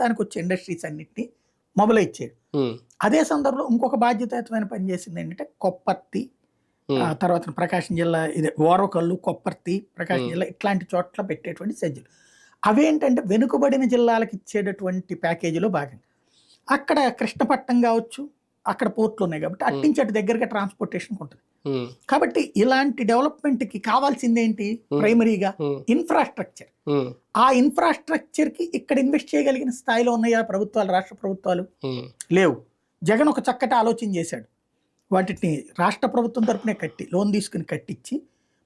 దానికి వచ్చే ఇండస్ట్రీస్ అన్నిటిని మొబలైజ్ చేయడం. ఉమ్, అదే సందర్భంలో ఇంకొక బాధ్యతాయుతమైన పని చేసింది ఏంటంటే కొప్పర్తి, తర్వాత ప్రకాశం జిల్లా ఇది ఓరవకల్లు, కొప్పర్తి, ప్రకాశం జిల్లా ఇట్లాంటి చోట్ల పెట్టేటువంటి సెజ్జులు అవేంటంటే వెనుకబడిన జిల్లాలకు ఇచ్చేటటువంటి ప్యాకేజీలో భాగంగా అక్కడ కృష్ణపట్నం కావచ్చు, అక్కడ పోర్ట్లు ఉన్నాయి కాబట్టి అట్నుంచి అటు దగ్గరగా ట్రాన్స్పోర్టేషన్ ఉంటుంది. ఉమ్, కాబట్టి ఇలాంటి డెవలప్మెంట్ కి కావాల్సింది ఏంటి? ప్రైమరీగా ఇన్ఫ్రాస్ట్రక్చర్. ఉమ్, ఆ ఇన్ఫ్రాస్ట్రక్చర్ కి ఇక్కడ ఇన్వెస్ట్ చేయగలిగిన స్థాయిలో ఉన్నాయా ప్రభుత్వాలు, రాష్ట్ర ప్రభుత్వాలు? ఉమ్, లేవు. జగన్ ఒక చక్కటి ఆలోచన చేశాడు. వాటిని రాష్ట్ర ప్రభుత్వం తరపునే కట్టి లోన్ తీసుకుని కట్టించి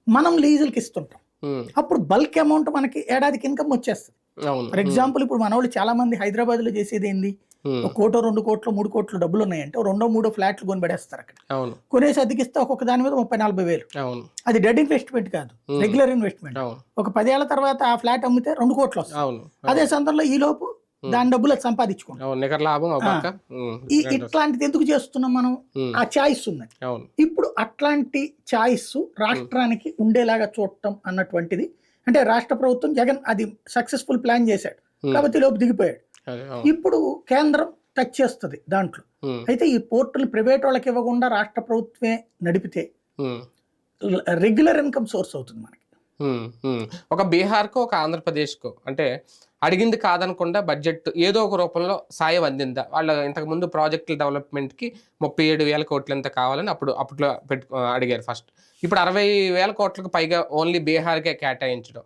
మనం లీజులకి ఇస్తుంటాం. ఉమ్, అప్పుడు బల్క్ అమౌంట్ మనకి ఏడాదికి ఇన్కమ్ వచ్చేస్తుంది. అవును. ఫర్ ఎగ్జాంపుల్ ఇప్పుడు మన వాళ్ళు చాలా మంది హైదరాబాద్ లో చేసేది ఏంది? ఉమ్, 1 కోటో 2 కోట్లు 3 కోట్లు డబ్బులు ఉన్నాయంటే 2-3 ఫ్లాట్లు కొని పడేస్తారు అక్కడ. అవును. కొనేసి అద్దెకిస్తే ఒక్కొక్క దాని మీద 30-40 వేలు. అవును. అది డెడ్ ఇన్వెస్ట్మెంట్ కాదు, రెగ్యులర్ ఇన్వెస్ట్మెంట్. అవును. ఒక 10 ఏళ్ల తర్వాత ఆ ఫ్లాట్ అమ్మితే 2 కోట్లు వస్తాయి. అవును. అదే సందర్భంలో ఈ లోపు దాని డబ్బులు అది సంపాదించుకుంటాం. అవును. నికర లాభం ఒక పక్క. ఇట్లాంటిది ఎందుకు చేస్తున్నాం మనం? ఆ చాయిస్ ఉన్నది. అవును. ఇప్పుడు అట్లాంటి చాయిస్ రాష్ట్రానికి ఉండేలాగా చూడటం అన్నటువంటిది, అంటే రాష్ట్ర ప్రభుత్వం జగన్ అది సక్సెస్ఫుల్ ప్లాన్ చేశాడు కాబట్టి లోపు దిగిపోయాడు. అదే, అవును. ఇప్పుడు కేంద్రం టచ్ చేస్తుంది దాంట్లో. ఉమ్, అయితే ఈ పోర్టులు ప్రైవేట్ వాళ్ళకి ఇవ్వకుండా రాష్ట్ర ప్రభుత్వమే నడిపితే ఉమ్, రెగ్యులర్ ఇన్కమ్ సోర్స్ అవుతుంది మనకి. ఉమ్, ఉమ్. ఒక బీహార్కో ఒక ఆంధ్రప్రదేశ్కో అంటే అడిగింది కాదనకుండా బడ్జెట్ ఏదో ఒక రూపంలో సాయం అందిందా? వాళ్ళు ఇంతకుముందు ప్రాజెక్టుల డెవలప్మెంట్కి 37,000 కోట్లు ఎంత కావాలని అప్పట్లో అడిగారు ఫస్ట్. ఇప్పుడు 60,000 కోట్లకు పైగా ఓన్లీ బీహార్కే కేటాయించడం